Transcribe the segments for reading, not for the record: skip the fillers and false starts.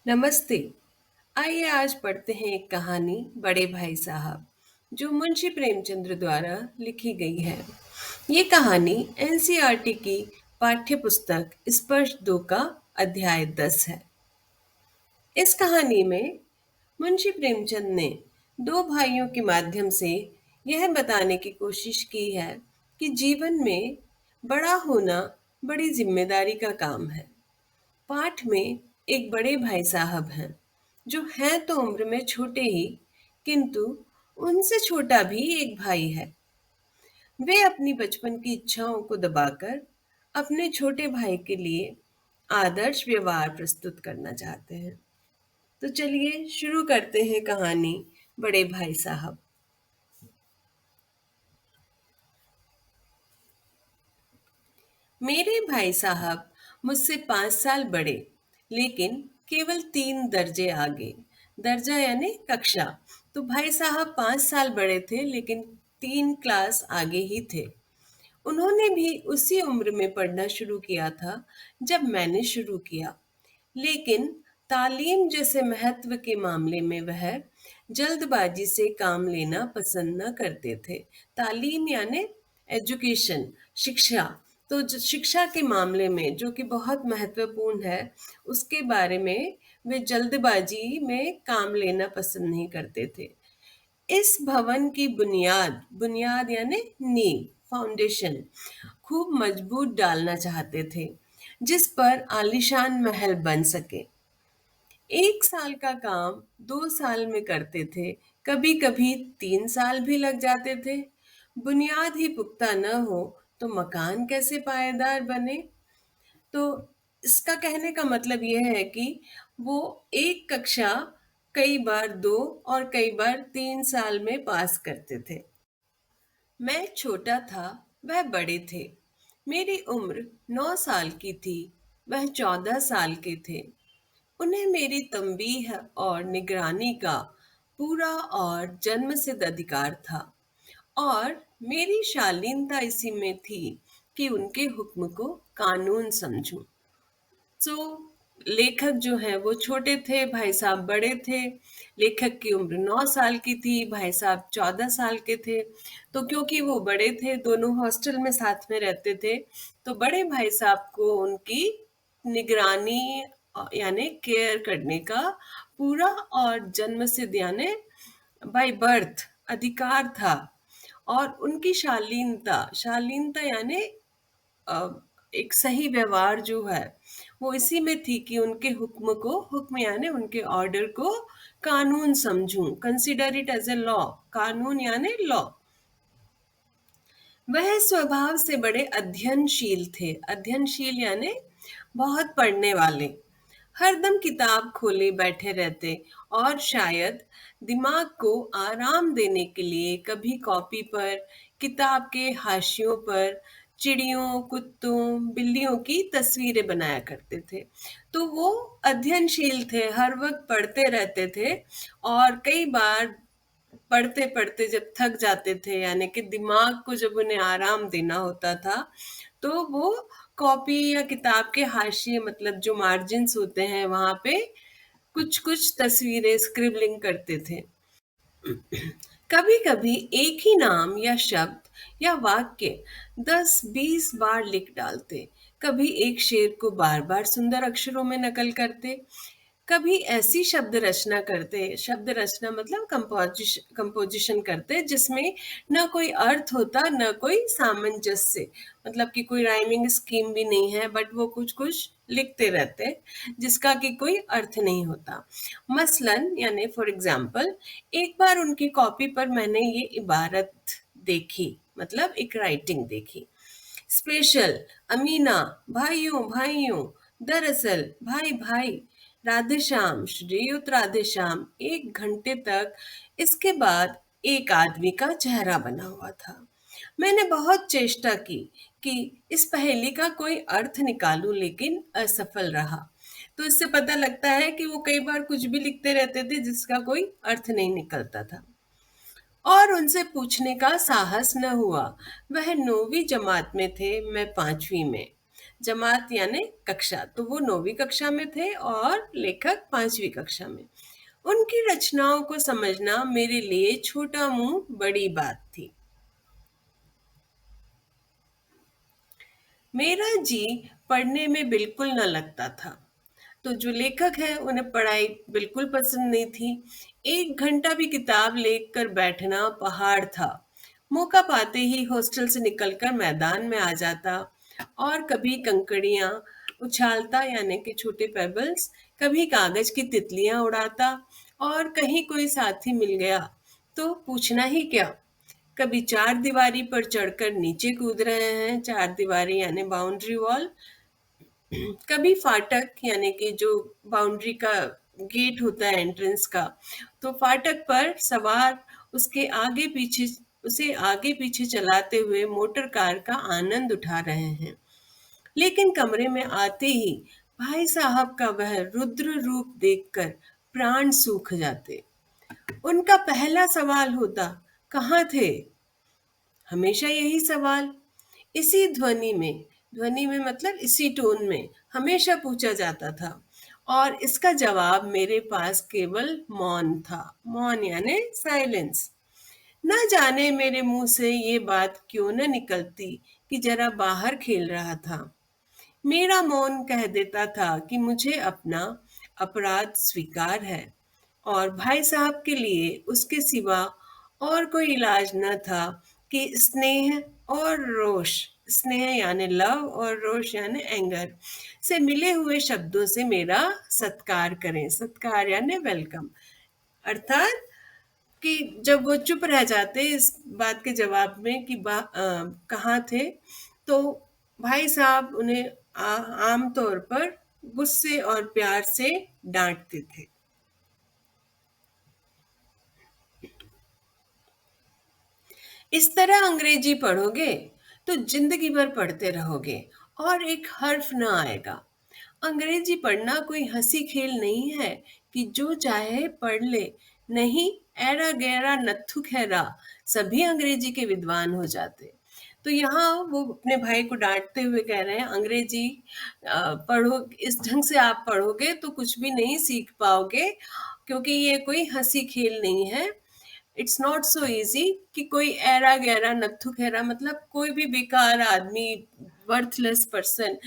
नमस्ते। आइए आज पढ़ते हैं एक कहानी बड़े भाई साहब जो मुंशी प्रेमचंद्र द्वारा लिखी गई है। ये कहानी एनसीईआरटी की पाठ्य पुस्तक स्पर्श 2 का अध्याय 10 है। इस कहानी में मुंशी प्रेमचंद ने दो भाइयों के माध्यम से यह बताने की कोशिश की है कि जीवन में बड़ा होना बड़ी जिम्मेदारी का काम है। पाठ में एक बड़े भाई साहब हैं जो हैं तो उम्र में छोटे ही, किंतु उनसे छोटा भी एक भाई है। वे अपनी बचपन की इच्छाओं को दबाकर अपने छोटे भाई के लिए आदर्श व्यवहार प्रस्तुत करना चाहते हैं। तो चलिए शुरू करते हैं कहानी बड़े भाई साहब। मेरे भाई साहब मुझसे 5 साल बड़े, लेकिन केवल 3 दर्जे आगे। दर्जा यानी कक्षा। तो भाई साहब 5 साल बड़े थे, लेकिन 3 क्लास आगे ही थे। उन्होंने भी उसी उम्र में पढ़ना शुरू किया था जब मैंने शुरू किया, लेकिन तालीम जैसे महत्व के मामले में वह जल्दबाजी से काम लेना पसंद न करते थे। तालीम यानी एजुकेशन, शिक्षा। तो शिक्षा के मामले में जो कि बहुत महत्वपूर्ण है, उसके बारे में वे जल्दबाजी में काम लेना पसंद नहीं करते थे। इस भवन की बुनियाद बुनियाद यानी नींव, फाउंडेशन खूब मजबूत डालना चाहते थे, जिस पर आलीशान महल बन सके। 1 साल का काम 2 साल में करते थे, कभी कभी 3 साल भी लग जाते थे। बुनियाद ही पुख्ता न हो तो मकान कैसे पायेदार बने। तो इसका कहने का मतलब यह है कि वो एक कक्षा कई बार 2 और कई बार 3 साल में पास करते थे। मैं छोटा था, वह बड़े थे। मेरी उम्र 9 साल की थी, वह 14 साल के थे। उन्हें मेरी तंबीह और निगरानी का पूरा और जन्मसिद्ध अधिकार था, और मेरी शालीनता इसी में थी कि उनके हुक्म को कानून समझूं। सो लेखक जो है वो छोटे थे, भाई साहब बड़े थे। लेखक की उम्र 9 साल की थी, भाई साहब 14 साल के थे। तो क्योंकि वो बड़े थे, दोनों हॉस्टल में साथ में रहते थे, तो बड़े भाई साहब को उनकी निगरानी यानी केयर करने का पूरा और जन्म सिद्ध यानी बाय बर्थ अधिकार था। और उनकी शालीनता शालीनता यानी अ, एक सही व्यवहार जो है वो इसी में थी कि उनके हुक्म यानी उनके ऑर्डर को कानून समझूं, consider it as a law. कानून यानी लॉ। वह स्वभाव से बड़े अध्ययनशील थे। अध्ययनशील यानी बहुत पढ़ने वाले, हरदम किताब खोले बैठे रहते, और शायद दिमाग को आराम देने के लिए कभी कॉपी पर, किताब के हाशियों पर चिड़ियों, कुत्तों, बिल्लियों की तस्वीरें बनाया करते थे। तो वो अध्ययनशील थे, हर वक्त पढ़ते रहते थे। और कई बार पढ़ते पढ़ते जब थक जाते थे, यानी कि दिमाग को जब उन्हें आराम देना होता था, तो वो कॉपी या किताब के हाशिए मतलब जो मार्जिन्स होते हैं वहां पे कुछ कुछ तस्वीरें स्क्रिबलिंग करते थे। कभी कभी एक ही नाम या शब्द या वाक्य 10-20 बार लिख डालते। कभी एक शेर को बार बार सुंदर अक्षरों में नकल करते। कभी ऐसी शब्द रचना मतलब कंपोजिशन करते जिसमें न कोई अर्थ होता, न कोई सामंजस्य, मतलब कि कोई राइमिंग स्कीम भी नहीं है, बट वो कुछ कुछ लिखते रहते जिसका कि कोई अर्थ नहीं होता। मसलन यानी फॉर एग्जाम्पल, एक बार उनकी कॉपी पर मैंने ये इबारत देखी, मतलब एक राइटिंग देखी। स्पेशल, अमीना, भाइयों भाइयों, दरअसल, भाई भाई, राधेश्याम, श्रीयुत राधेश्याम, 1 घंटे तक। इसके बाद एक आदमी का चेहरा बना हुआ था। मैंने बहुत चेष्टा की कि इस पहेली का कोई अर्थ निकालूं, लेकिन असफल रहा। तो इससे पता लगता है कि वो कई बार कुछ भी लिखते रहते थे जिसका कोई अर्थ नहीं निकलता था। और उनसे पूछने का साहस न हुआ। वह 9वीं जमात में थे, मैं 5वीं में। जमात यानी कक्षा, तो वो 9वीं कक्षा में थे और लेखक 5वीं कक्षा में। उनकी रचनाओं को समझना मेरे लिए छोटा मुंह बड़ी बात थी। मेरा जी पढ़ने में बिल्कुल न लगता था, तो जो लेखक हैं उन्हें पढ़ाई बिल्कुल पसंद नहीं थी। 1 घंटा भी किताब लेकर बैठना पहाड़ था। मौका पाते ही हॉस्टल से निकलकर मैदान में आ जाता और कभी कंकड़ियाँ उछालता यानी कि छोटे पेबल्स, कभी कागज की तितलियां उड़ाता और कहीं कोई साथी मिल गया तो पूछना ही क्या। कभी चार दीवारी पर चढ़कर नीचे कूद रहे हैं, चार दीवारी यानी बाउंड्री वॉल, कभी फाटक यानी कि जो बाउंड्री का गेट होता है एंट्रेंस का, तो फाटक पर सवार उसके आगे पीछे उसे आगे पीछे चलाते हुए मोटर कार का आनंद उठा रहे हैं। लेकिन कमरे में आते ही भाई साहब का वह रुद्र रूप देखकर प्राण सूख जाते। उनका पहला सवाल होता, कहाँ थे? हमेशा यही सवाल इसी ध्वनि में मतलब इसी टोन में हमेशा पूछा जाता था और इसका जवाब मेरे पास केवल मौन था। मौन यानी साइलेंस। न जाने मेरे मुंह से ये बात क्यों न निकलती कि जरा बाहर खेल रहा था। मेरा मौन कह देता था कि मुझे अपना अपराध स्वीकार है और भाई साहब के लिए उसके सिवा और कोई इलाज न था कि स्नेह और रोष, स्नेह यानी लव और रोष यानी एंगर, से मिले हुए शब्दों से मेरा सत्कार करें। सत्कार यानी वेलकम। अर्थात कि जब वो चुप रह जाते इस बात के जवाब में कि कहाँ थे, तो भाई साहब उन्हें आम तौर पर गुस्से और प्यार से डांटते थे। इस तरह अंग्रेजी पढ़ोगे तो जिंदगी भर पढ़ते रहोगे और एक हर्फ ना आएगा। अंग्रेजी पढ़ना कोई हंसी खेल नहीं है कि जो चाहे पढ़ ले। नहीं, ऐरा गैरा नत्थु खैरा सभी अंग्रेजी के विद्वान हो जाते। तो यहाँ वो अपने भाई को डांटते हुए कह रहे हैं, अंग्रेजी पढ़ो, इस ढंग से आप पढ़ोगे तो कुछ भी नहीं सीख पाओगे, क्योंकि ये कोई हंसी खेल नहीं है। इट्स नॉट सो इजी कि कोई ऐरा गैरा नत्थु खैरा मतलब कोई भी बेकार आदमी, वर्थलेस पर्सन,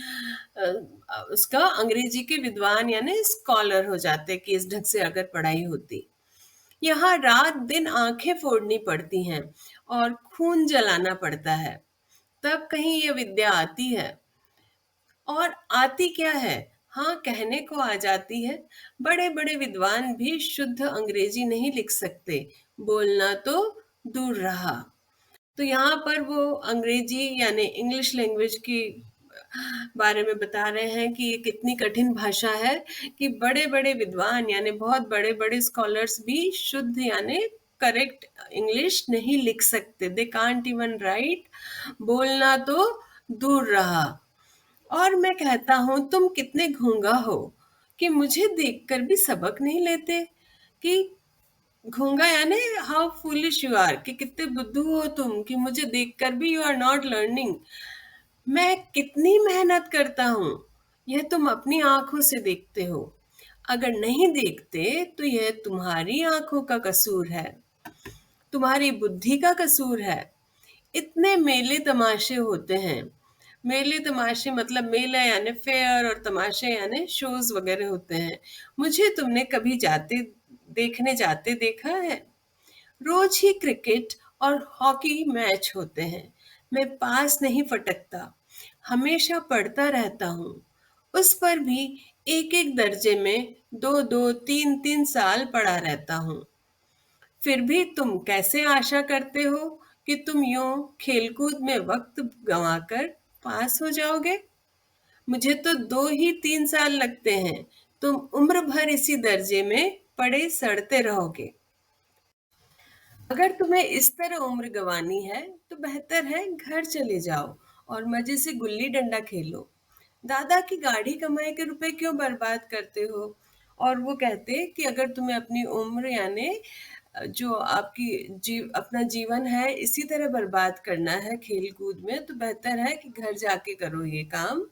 उसका अंग्रेजी के विद्वान यानी स्कॉलर हो जाते कि इस ढंग से अगर पढ़ाई होती। यहाँ रात दिन आंखें फोड़नी पड़ती हैं और खून जलाना पड़ता है, तब कहीं ये विद्या आती है। और आती क्या है? हाँ, कहने को आ जाती है। बड़े बड़े विद्वान भी शुद्ध अंग्रेजी नहीं लिख सकते, बोलना तो दूर रहा। तो यहाँ पर वो अंग्रेजी यानी इंग्लिश लैंग्वेज की बारे में बता रहे हैं कि ये कितनी कठिन भाषा है कि बड़े बड़े विद्वान यानी बहुत बड़े बड़े स्कॉलर्स भी शुद्ध यानी करेक्ट इंग्लिश नहीं लिख सकते। दे कांट इवन राइट, बोलना तो दूर रहा। और मैं कहता हूँ, तुम कितने घूंगा हो कि मुझे देखकर भी सबक नहीं लेते। कि घूंगा यानी हाउ फूलिश यू आर, कि कितने बुद्धू हो तुम कि मुझे देखकर भी यू आर नॉट लर्निंग। मैं कितनी मेहनत करता हूँ, यह तुम अपनी आंखों से देखते हो। अगर नहीं देखते तो यह तुम्हारी आंखों का कसूर है, तुम्हारी बुद्धि का कसूर है। इतने मेले तमाशे होते हैं। मेले तमाशे मतलब मेला यानी फेयर और तमाशे यानी शोज वगैरह होते हैं। मुझे तुमने कभी देखने जाते देखा है? रोज ही क्रिकेट और हॉकी मैच होते हैं। मैं पास नहीं फटकता, हमेशा पढ़ता रहता हूँ। उस पर भी एक एक दर्जे में दो दो तीन तीन साल पढ़ा रहता हूँ। फिर भी तुम कैसे आशा करते हो कि तुम यूं खेलकूद में वक्त गंवाकर पास हो जाओगे? मुझे तो 2 ही 3 साल लगते हैं। तुम उम्र भर इसी दर्जे में पड़े सड़ते रहोगे। अगर तुम्हें इस तरह उम्र गंवानी है तो बेहतर है घर चले जाओ और मजे से गुल्ली डंडा खेलो। दादा की गाढ़ी कमाई के रुपए क्यों बर्बाद करते हो? और वो कहते कि अगर तुम्हें अपनी उम्र यानी जो आपकी अपना जीवन है इसी तरह बर्बाद करना है खेल-कूद में, तो बेहतर है कि घर जाके करो ये काम।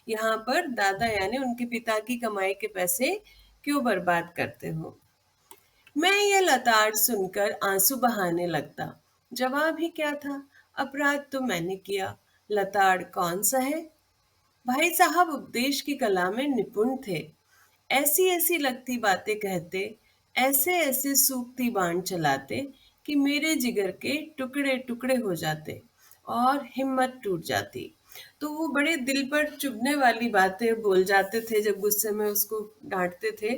यहाँ पर दादा यानी उनके पिता की कमाई के पैसे क्यों बर्बाद करते हो? मैं ये लताड़ सुनकर आंसू बहाने लगता। जवाब ही क्या था? अपराध तो मैंने किया, लताड़ कौन सा है? भाई साहब उपदेश की कला में निपुण थे। ऐसी ऐसी लगती बातें कहते, ऐसे ऐसे सूखती बाण चलाते कि मेरे जिगर के टुकड़े टुकड़े हो जाते और हिम्मत टूट जाती। तो वो बड़े दिल पर चुभने वाली बातें बोल जाते थे जब गुस्से में उसको डांटते थे,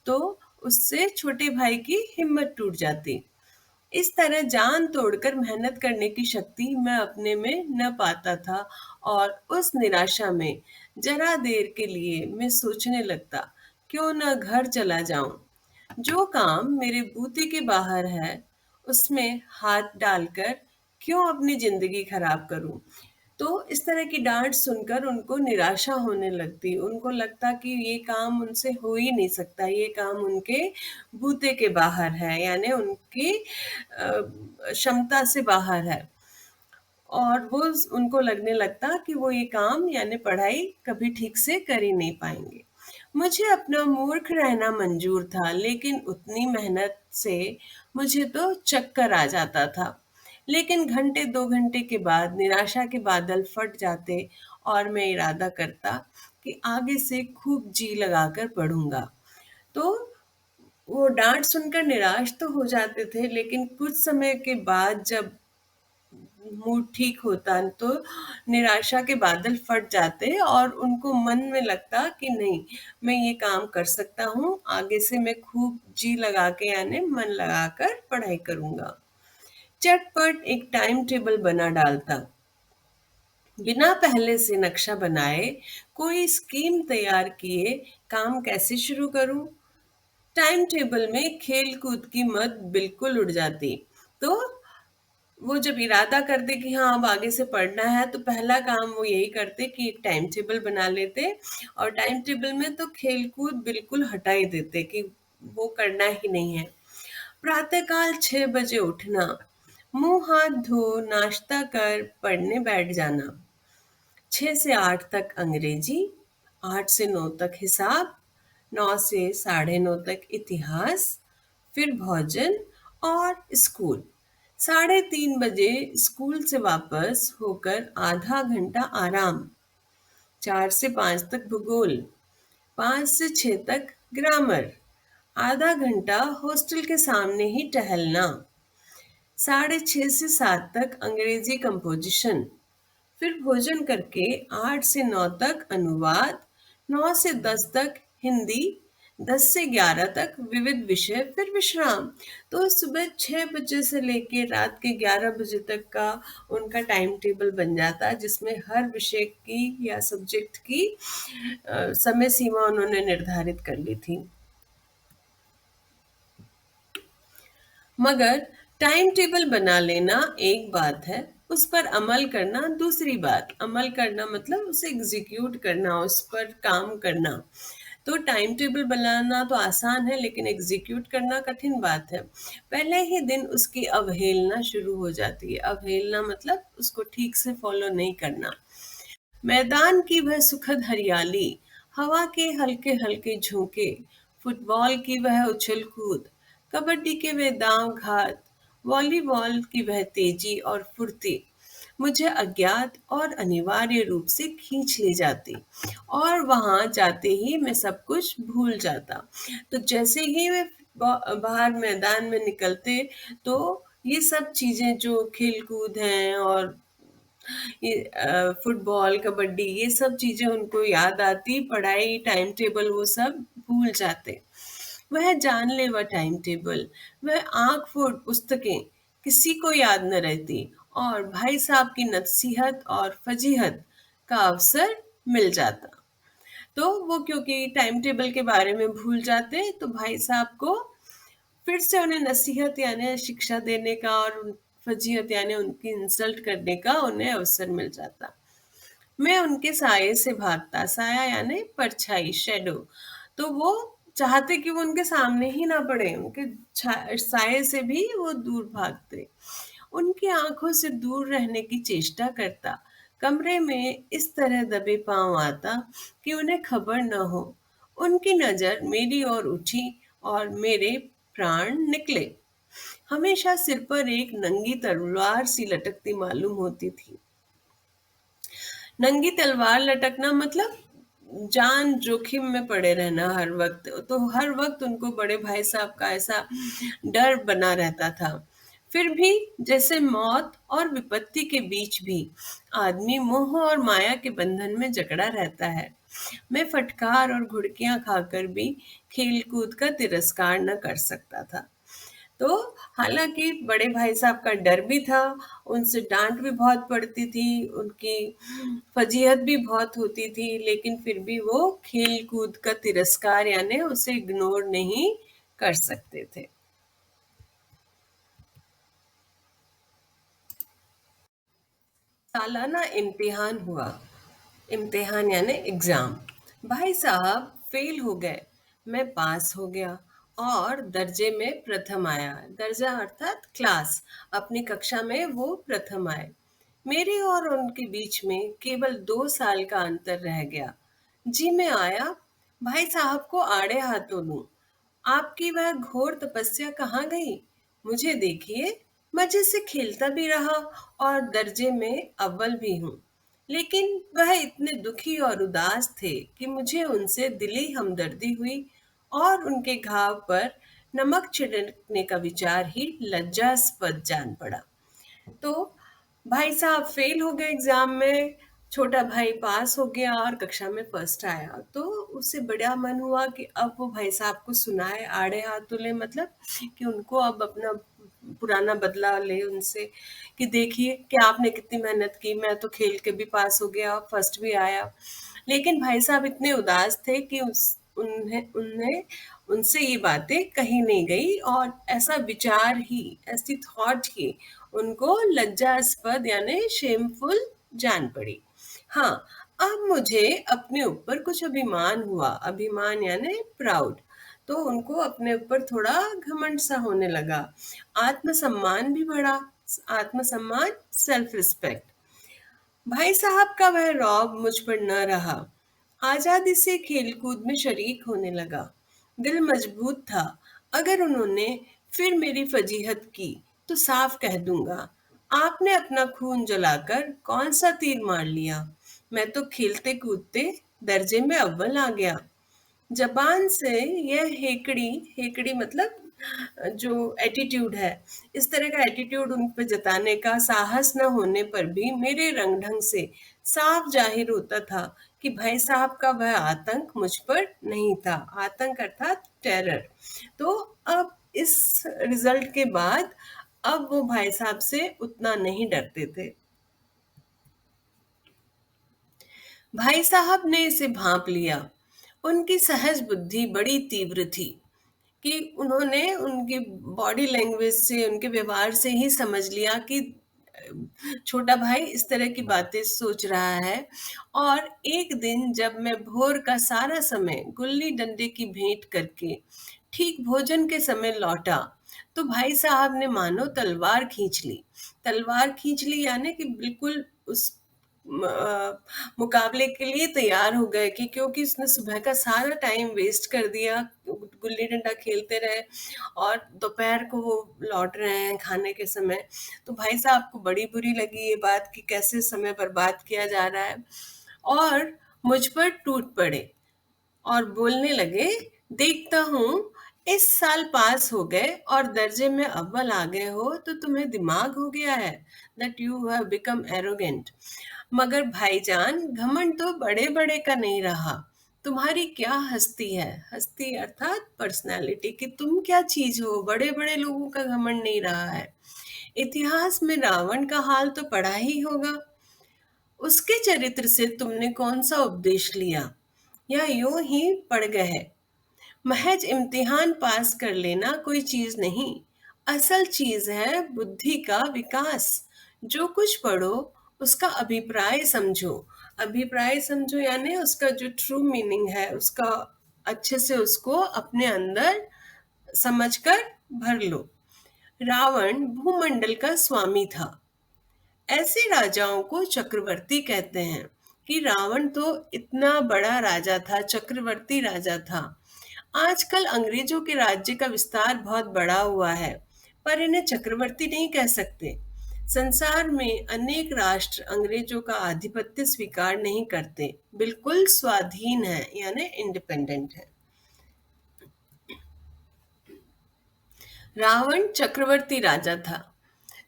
तो उससे छोटे भाई की हिम्मत टूट जाती। इस तरह जान तोड़कर मेहनत करने की शक्ति मैं अपने में न पाता था और उस निराशा में जरा देर के लिए मैं सोचने लगता, क्यों न घर चला जाऊं। जो काम मेरे बूते के बाहर है उसमें हाथ डालकर क्यों अपनी जिंदगी खराब करूं। तो इस तरह की डांट सुनकर उनको निराशा होने लगती, उनको लगता कि ये काम उनसे हो ही नहीं सकता, ये काम उनके बूते के बाहर है, यानी उनकी क्षमता से बाहर है। और वो उनको लगने लगता कि वो ये काम यानी पढ़ाई कभी ठीक से कर ही नहीं पाएंगे। मुझे अपना मूर्ख रहना मंजूर था, लेकिन उतनी मेहनत से मुझे तो चक्कर आ जाता था। लेकिन घंटे 2 घंटे के बाद निराशा के बादल फट जाते और मैं इरादा करता कि आगे से खूब जी लगाकर पढ़ूंगा। तो वो डांट सुनकर निराश तो हो जाते थे, लेकिन कुछ समय के बाद जब मूड ठीक होता तो निराशा के बादल फट जाते और उनको मन में लगता कि नहीं, मैं ये काम कर सकता हूँ, आगे से मैं खूब जी लगा के यानी मन लगाकर पढ़ाई करूंगा। चटपट एक टाइम टेबल बना डालता, बिना पहले से नक्शा बनाए, कोई स्कीम तैयार किए काम कैसे शुरू करूं। टाइम टेबल में खेल कूद की मत बिल्कुल उड़ जाती। तो वो जब इरादा करते कि हाँ अब आगे से पढ़ना है, तो पहला काम वो यही करते कि एक टाइम टेबल बना लेते और टाइम टेबल में तो खेल कूद बिल्कुल हटा ही देते कि वो करना ही नहीं है। प्रातःकाल 6 बजे उठना, मुंह हाथ धो नाश्ता कर पढ़ने बैठ जाना। 6 से 8 तक अंग्रेजी, 8 से 9 तक हिसाब, 9 से 9:30 तक इतिहास, फिर भोजन और स्कूल। 3:30 बजे स्कूल से वापस होकर आधा घंटा आराम। 4 से 5 तक भूगोल, 5 से 6 तक ग्रामर, आधा घंटा हॉस्टल के सामने ही टहलना। 6:30 से 7 तक अंग्रेजी कंपोजिशन, फिर भोजन करके 8 से 9 तक अनुवाद, 9 से 10 तक हिंदी, 10 से 11 तक विविध विषय, फिर विश्राम। तो सुबह 6 बजे से लेके रात के 11 बजे तक का उनका टाइम टेबल बन जाता, जिसमें हर विषय की या सब्जेक्ट की समय सीमा उन्होंने निर्धारित कर ली थी। मगर टाइम टेबल बना लेना एक बात है, उस पर अमल करना दूसरी बात। अमल करना मतलब उसे एग्जीक्यूट करना, उस पर काम करना। तो टाइम टेबल बनाना तो आसान है, लेकिन एग्जीक्यूट करना कठिन बात है। पहले ही दिन उसकी अवहेलना शुरू हो जाती है। अवहेलना मतलब उसको ठीक से फॉलो नहीं करना। मैदान की वह सुखद हरियाली, हवा के हल्के हल्के झोंके, फुटबॉल की वह उछल कूद, कबड्डी के वे दांव घात, वॉलीबॉल की वह तेजी और फुर्ती मुझे अज्ञात और अनिवार्य रूप से खींच ले जाती और वहां जाते ही मैं सब कुछ भूल जाता। तो जैसे ही वे बाहर मैदान में निकलते, तो ये सब चीजें जो खेल कूद हैं और ये फुटबॉल, कबड्डी, ये सब चीजें उनको याद आती, पढ़ाई, टाइम टेबल वो सब भूल जाते। वह जानलेवा टाइम टेबल, वह आंख फोड़ पुस्तकें किसी को याद न रहती और भाई साहब की नसीहत और फजीहत का अवसर मिल जाता। तो वो क्योंकि टाइम टेबल के बारे में भूल जाते, तो भाई साहब को फिर से उन्हें नसीहत यानी शिक्षा देने का और फजीहत यानी उनकी इंसल्ट करने का उन्हें अवसर मिल जाता। मैं उनके साये से भागता, साया यानी परछाई, शेडो। तो वो चाहते कि वो उनके सामने ही ना पड़े, उनके साए से भी वो दूर भागते, उनकी आंखों से दूर रहने की चेष्टा करता, कमरे में इस तरह दबे पांव आता कि उन्हें खबर न हो। उनकी नजर मेरी ओर उठी और मेरे प्राण निकले। हमेशा सिर पर एक नंगी तलवार सी लटकती मालूम होती थी। नंगी तलवार लटकना मतलब जान जोखिम में पड़े रहना हर वक्त। तो हर वक्त उनको बड़े भाई साहब का ऐसा डर बना रहता था। फिर भी जैसे मौत और विपत्ति के बीच भी आदमी मोह और माया के बंधन में जकड़ा रहता है। मैं फटकार और घुड़कियां खाकर भी खेल कूद का तिरस्कार न कर सकता था। तो हालांकि बड़े भाई साहब का डर भी था, उनसे डांट भी बहुत पड़ती थी, उनकी फजीहत भी बहुत होती थी, लेकिन फिर भी वो खेल कूद का तिरस्कार यानी उसे इग्नोर नहीं कर सकते थे। सालाना इम्तिहान हुआ। इम्तिहान यानी एग्जाम। भाई साहब फेल हो गए, मैं पास हो गया और दर्जे में प्रथम आया। दर्जा अर्थात क्लास, अपनी कक्षा में वो प्रथम आए। मेरे और उनके बीच में केवल 2 साल का अंतर रह गया। जी मैं आया, भाई साहब को आड़े हाथों लूं। आपकी वह घोर तपस्या कहाँ गई? मुझे देखिए, मजे से खेलता भी रहा और दर्जे में अव्वल भी हूँ। लेकिन वह इतने दुखी और उदास थे कि मुझे उनसे दिली हमदर्दी हुई और उनके घाव पर नमक छिड़कने का विचार ही लज्जास्पद जान पड़ा। तो भाई साहब फेल हो गए एग्जाम में, छोटा भाई पास हो गया और कक्षा में फर्स्ट आया। तो उससे बड़ा मन हुआ कि अब वो भाई साहब को सुनाए, आड़े हाथ तुले, मतलब कि उनको अब अपना पुराना बदला ले उनसे, कि देखिए कि आपने कितनी मेहनत की, मैं तो खेल के भी पास हो गया, फर्स्ट भी आया। लेकिन भाई साहब इतने उदास थे कि उस उन्हें उन्हें उनसे ये बातें कही नहीं गई और ऐसा विचार ही, ऐसी थॉट ही उनको लज्जास्पद यानी शेमफुल जान पड़ी। हाँ, अब मुझे अपने ऊपर कुछ अभिमान हुआ, अभिमान यानी प्राउड। तो उनको अपने ऊपर थोड़ा घमंड सा होने लगा, आत्मसम्मान भी बढ़ा, आत्मसम्मान, सेल्फ रिस्पेक्ट। भाई साहब का वह रौब मुझ पर न रहा। आजादी से खेलकूद में शरीक होने लगा। दिल मजबूत था। अगर उन्होंने फिर मेरी फजीहत की तो साफ कह दूंगा, आपने अपना खून जलाकर कौन सा तीर मार लिया? मैं तो खेलते कूदते दर्जे में अव्वल आ गया। जबान से यह हेकड़ी, हेकड़ी मतलब जो एटीट्यूड है, इस तरह का एटीट्यूड उन पर जताने का साहस न होने पर भी मेरे रंग ढंग से साफ जाहिर होता था कि भाई साहब का वह आतंक मुझ पर नहीं था। आतंक अर्थात टेरर। तो अब इस रिजल्ट के बाद अब वो भाई साहब से उतना नहीं डरते थे। भाई साहब ने इसे भांप लिया। उनकी सहज बुद्धि बड़ी तीव्र थी कि उन्होंने उनकी बॉडी लैंग्वेज से, उनके व्यवहार से ही समझ लिया कि छोटा भाई इस तरह की बातें सोच रहा है। और एक दिन जब मैं भोर का सारा समय गुल्ली डंडे की भेंट करके ठीक भोजन के समय लौटा, तो भाई साहब ने मानो तलवार खींच ली। तलवार खींच ली यानी कि बिल्कुल उस मुकाबले के लिए तैयार हो गए, कि क्योंकि उसने सुबह का सारा टाइम वेस्ट कर दिया, गुल्ली डंडा खेलते रहे और दोपहर को वो लौट रहे हैं खाने के समय। तो भाई साहब को बड़ी बुरी लगी ये बात कि कैसे समय बर्बाद किया जा रहा है, और मुझ पर टूट पड़े और बोलने लगे, देखता हूँ इस साल पास हो गए और दर्जे में अव्वल आ गए हो तो तुम्हें दिमाग हो गया है, that you have become arrogant. मगर भाईजान, घमंड तो बड़े बड़े का नहीं रहा। तुम्हारी क्या हस्ती है, हस्ती अर्थात पर्सनालिटी, कि तुम क्या चीज हो, बड़े बड़े लोगों का घमंड नहीं रहा है। इतिहास में रावण का हाल तो पढ़ा ही होगा, उसके चरित्र से तुमने कौन सा उपदेश लिया, या यूं ही पड़ गए? महज इम्तिहान पास कर लेना कोई चीज नहीं, असल चीज है बुद्धि का विकास। जो कुछ पढ़ो उसका अभिप्राय समझो। अभिप्राय समझो यानी उसका जो ट्रू मीनिंग है, उसका अच्छे से उसको अपने अंदर समझकर भर लो। रावण भूमंडल का स्वामी था। ऐसे राजाओं को चक्रवर्ती कहते हैं कि रावण तो इतना बड़ा राजा था, चक्रवर्ती राजा था। आजकल अंग्रेजों के राज्य का विस्तार बहुत बड़ा हुआ है, पर इन्हें चक्रवर्ती नहीं कह सकते। संसार में अनेक राष्ट्र अंग्रेजों का आधिपत्य स्वीकार नहीं करते, बिल्कुल स्वाधीन है, यानी इंडिपेंडेंट है। रावण चक्रवर्ती राजा था।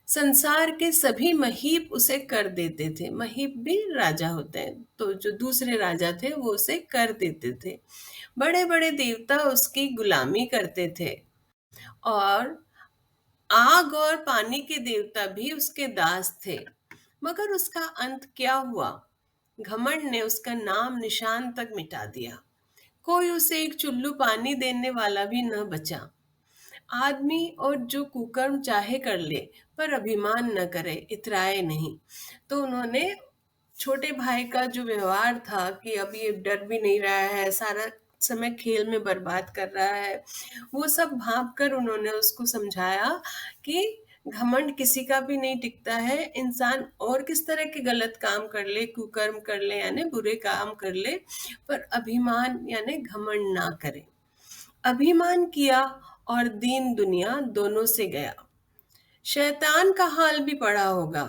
संसार के सभी महीप उसे कर देते थे। महीप भी राजा होते हैं, तो जो दूसरे राजा थे वो उसे कर देते थे। बड़े बड़े देवता उसकी गुलामी करते थे, और आग और पानी के देवता भी उसके दास थे। मगर उसका अंत क्या हुआ? घमंड ने उसका नाम निशान तक मिटा दिया। कोई उसे एक चुल्लू पानी देने वाला भी न बचा। आदमी और जो कुकर्म चाहे कर ले, पर अभिमान न करे, इतराए नहीं। तो उन्होंने छोटे भाई का जो व्यवहार था कि अब ये डर भी नहीं रहा है, सारा समय खेल में बर्बाद कर रहा है, वो सब भाप कर उन्होंने उसको समझाया कि घमंड किसी का भी नहीं टिकता है। इंसान और किस तरह के गलत काम कर ले, कुकर्म कर ले, यानी बुरे काम कर ले, पर अभिमान यानी घमंड ना करे। अभिमान किया और दीन दुनिया दोनों से गया। शैतान का हाल भी पड़ा होगा।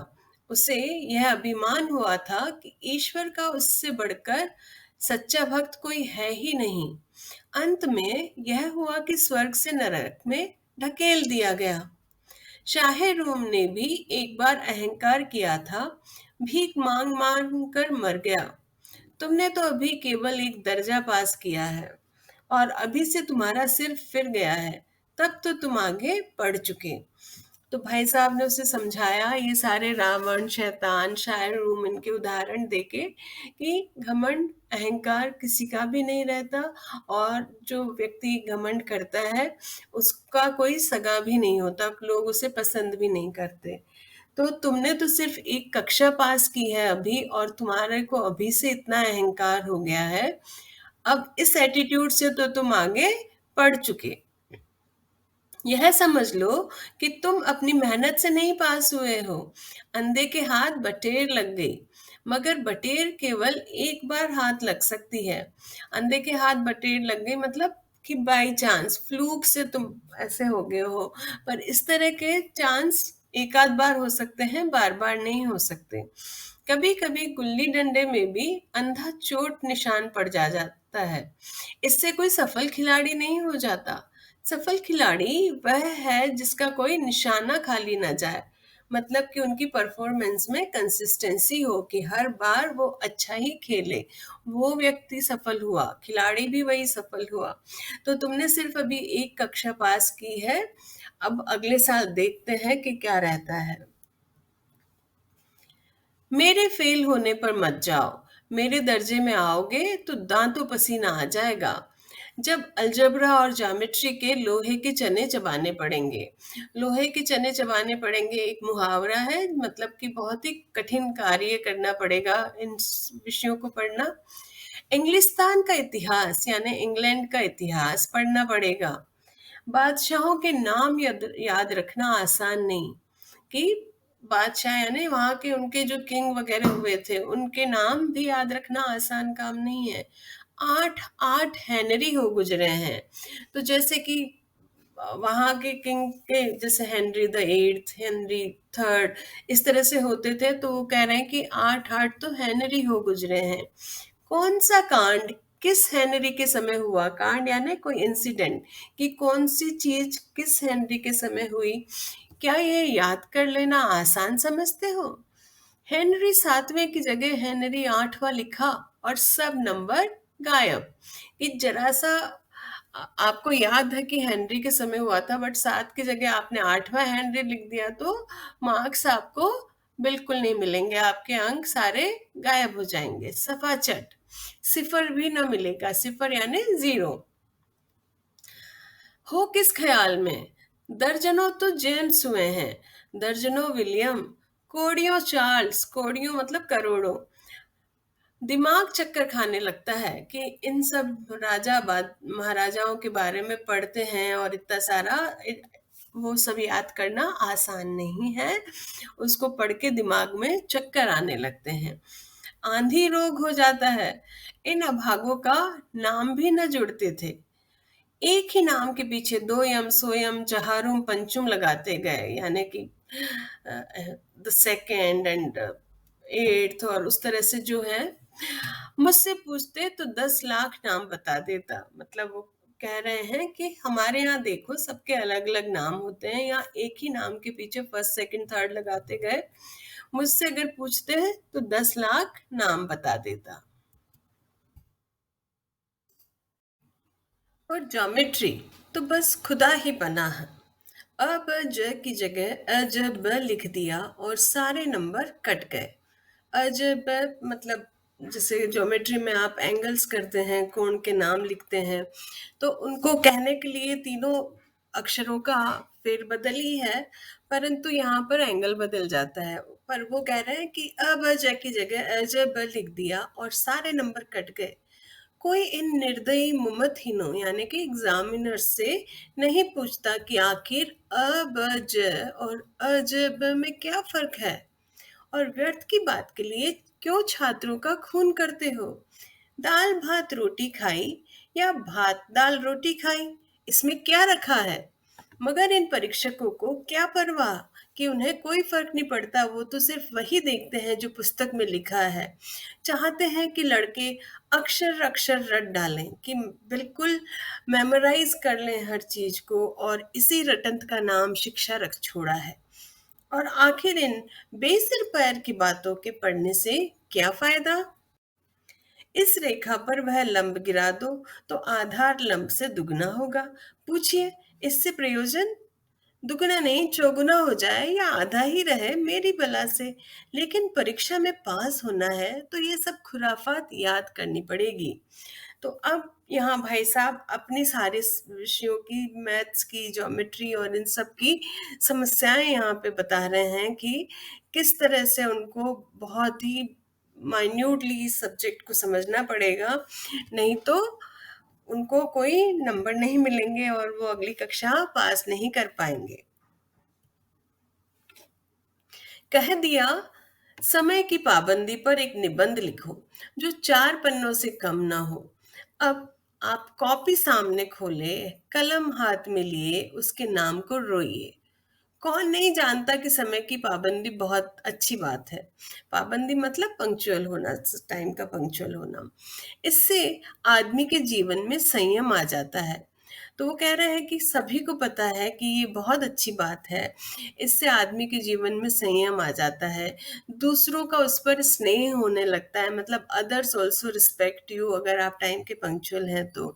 उसे यह अभिमान हुआ था कि ईश्वर का उससे बढ़कर सच्चा भक्त कोई है ही नहीं। अंत में यह हुआ कि स्वर्ग से नरक में ढकेल दिया गया। शाहे रोम ने भी एक बार अहंकार किया था, भीख मांग मांग कर मर गया। तुमने तो अभी केवल एक दर्जा पास किया है, और अभी से तुम्हारा सिर फिर गया है, तब तो तुम आगे बढ़ चुके। तो भाई साहब ने उसे समझाया, ये सारे रावण, शैतान, शायर रूम, इनके उदाहरण देके कि घमंड, अहंकार किसी का भी नहीं रहता, और जो व्यक्ति घमंड करता है उसका कोई सगा भी नहीं होता, लोग उसे पसंद भी नहीं करते। तो तुमने तो सिर्फ एक कक्षा पास की है अभी, और तुम्हारे को अभी से इतना अहंकार हो गया है। अब इस एटीट्यूड से तो तुम आगे बढ़ चुके। यह समझ लो कि तुम अपनी मेहनत से नहीं पास हुए हो। अंधे के हाथ बटेर लग गई, मगर बटेर केवल एक बार हाथ लग सकती है। अंधे के हाथ बटेर लग गई मतलब कि बाई चांस, फ्लूक से तुम ऐसे हो गए हो, पर इस तरह के चांस एक आध बार हो सकते हैं, बार बार नहीं हो सकते। कभी कभी गुल्ली डंडे में भी अंधा चोट निशान पड़ जाता है, इससे कोई सफल खिलाड़ी नहीं हो जाता। सफल खिलाड़ी वह है जिसका कोई निशाना खाली ना जाए, मतलब कि उनकी परफॉर्मेंस में कंसिस्टेंसी हो, कि हर बार वो अच्छा ही खेले। वो व्यक्ति सफल हुआ, खिलाड़ी भी वही सफल हुआ। तो तुमने सिर्फ अभी एक कक्षा पास की है, अब अगले साल देखते हैं कि क्या रहता है। मेरे फेल होने पर मत जाओ। मेरे दर्जे में आओगे तो दांतों पसीना आ जाएगा। जब अलजबरा और ज्योमेट्री के लोहे के चने चबाने पड़ेंगे। लोहे के चने चबाने पड़ेंगे एक मुहावरा है, मतलब कि बहुत ही कठिन कार्य करना पड़ेगा इन विषयों को पढ़ना। इंग्लिस्तान का इतिहास यानी इंग्लैंड का इतिहास पढ़ना पड़ेगा। बादशाहों के नाम याद रखना आसान नहीं, कि बादशाह यानी वहां के उनके जो किंग वगैरह हुए थे उनके नाम भी याद रखना आसान काम नहीं है। आठ आठ हेनरी हो गुजरे हैं। तो जैसे कि वहां के किंग के जैसे Henry the eighth, Henry third, इस तरह से होते थे, तो वो कह रहे हैं कि आठ आठ तो हेनरी हो गुजरे हैं। कौन सा कांड किस हेनरी के समय हुआ? कांड यानी कोई इंसिडेंट, कि कौन सी चीज किस हेनरी के समय हुई, क्या ये याद कर लेना आसान समझते हो? हेनरी सातवें की जगह हेनरी आठवां लिखा, और सब नंबर गायब। कि जरा सा आपको याद है कि हेनरी के समय हुआ था, बट सात की जगह आपने आठवां हेनरी लिख दिया, तो मार्क्स आपको बिल्कुल नहीं मिलेंगे, आपके अंक सारे गायब हो जाएंगे, सफाचट। सिफर भी ना मिलेगा, सिफर यानी जीरो। हो किस ख्याल में? दर्जनों तो जेम्स हुए हैं, दर्जनों विलियम, कोड़ियों चार्ल्स, कोड़ियों मतलब करोड़ों, दिमाग चक्कर खाने लगता है कि इन सब महाराजाओं के बारे में पढ़ते हैं और इतना सारा वो सब याद करना आसान नहीं है। उसको पढ़ के दिमाग में चक्कर आने लगते हैं, आंधी रोग हो जाता है। इन अभागों का नाम भी न जुड़ते थे। एक ही नाम के पीछे दो यम सोयम चहारुम पंचुम लगाते गए, यानी कि द सेकेंड एंड एट्थ और उस तरह से जो है। मुझसे पूछते तो 10 लाख नाम बता देता। मतलब वो कह रहे हैं कि हमारे यहाँ देखो सबके अलग अलग नाम होते हैं, या एक ही नाम के पीछे फर्स्ट सेकंड थर्ड लगाते गए। मुझसे अगर पूछते हैं तो 10 लाख नाम बता देता। और ज्योमेट्री तो बस खुदा ही बना है। अब ज की जगह अजब लिख दिया और सारे नंबर कट गए। अजब मतलब जैसे ज्योमेट्री में आप एंगल्स करते हैं, कोण के नाम लिखते हैं, तो उनको कहने के लिए तीनों अक्षरों का फेरबदल ही है, परंतु यहाँ पर एंगल बदल जाता है। पर वो कह रहे हैं कि अब ज की जगह अजब लिख दिया और सारे नंबर कट गए। कोई इन निर्दयी मुमतहिनों यानी कि एग्जामिनर से नहीं पूछता कि आखिर अ ब ज और अजब में क्या फर्क है, और व्यर्थ की बात के लिए क्यों छात्रों का खून करते हो। दाल भात रोटी खाई या भात दाल रोटी खाई, इसमें क्या रखा है। मगर इन परीक्षकों को क्या परवाह कि उन्हें कोई फर्क नहीं पड़ता। वो तो सिर्फ वही देखते हैं जो पुस्तक में लिखा है। चाहते हैं कि लड़के अक्षर अक्षर रट डालें, कि बिल्कुल मेमोराइज कर लें हर चीज को, और इसी रटंत का नाम शिक्षा रख छोड़ा है। और आखिर इन बेसिर पैर की बातों के पढ़ने से क्या फायदा। इस रेखा पर वह लंब गिरा दो तो आधार लंब से दुगना होगा। पूछिए, इससे प्रयोजन दुगना नहीं चौगुना हो जाए या आधा ही रहे मेरी बला से। लेकिन परीक्षा में पास होना है तो ये सब खुराफात याद करनी पड़ेगी। तो अब यहाँ भाई साहब अपनी सारे विषयों की, मैथ्स की, ज्योमेट्री और इन सब की समस्याएं यहाँ पे बता रहे हैं कि किस तरह से उनको बहुत ही माइन्यूटली इस सब्जेक्ट को समझना पड़ेगा, नहीं तो उनको कोई नंबर नहीं मिलेंगे और वो अगली कक्षा पास नहीं कर पाएंगे। कह दिया, समय की पाबंदी पर एक निबंध लिखो जो 4 पन्नों से कम ना हो। अब आप कॉपी सामने खोले, कलम हाथ में लिए, उसके नाम को रोइए। कौन नहीं जानता कि समय की पाबंदी बहुत अच्छी बात है। पाबंदी मतलब पंक्चुअल होना, टाइम का पंक्चुअल होना। इससे आदमी के जीवन में संयम आ जाता है। तो वो कह रहे हैं कि सभी को पता है कि ये बहुत अच्छी बात है। इससे आदमी के जीवन में संयम आ जाता है, दूसरों का उस पर स्नेह होने लगता है, मतलब अदर्स ऑल्सो रिस्पेक्ट यू अगर आप टाइम के पंक्चुअल हैं तो।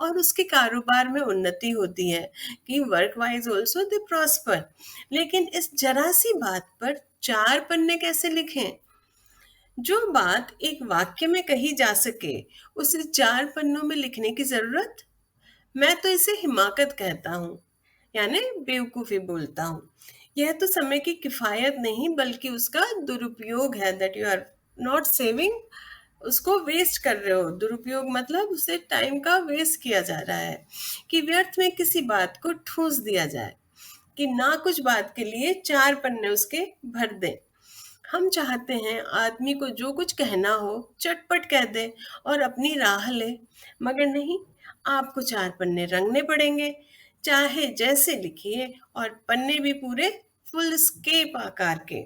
और उसके कारोबार में उन्नति होती है कि work wise also they prosper. लेकिन इस जरा सी बात पर 4 पन्ने कैसे लिखें। जो बात एक वाक्य में कही जा सके उसे 4 पन्नों में लिखने की जरूरत। मैं तो इसे हिमाकत कहता हूँ, यानी बेवकूफी बोलता हूँ। यह तो समय की किफायत नहीं बल्कि उसका दुरुपयोग है, that you are not saving, उसको वेस्ट कर रहे हो। दुरुपयोग मतलब उसे टाइम का वेस्ट किया जा रहा है, कि व्यर्थ में किसी बात को ठूस दिया जाए, कि ना कुछ बात के लिए 4 पन्ने उसके भर दें। हम चाहते हैं आदमी को जो कुछ कहना हो चटपट कह दे और अपनी राह ले, मगर नहीं, आपको 4 पन्ने रंगने पड़ेंगे, चाहे जैसे लिखिए, और पन्ने भी पूरे फुल स्केप आकार के।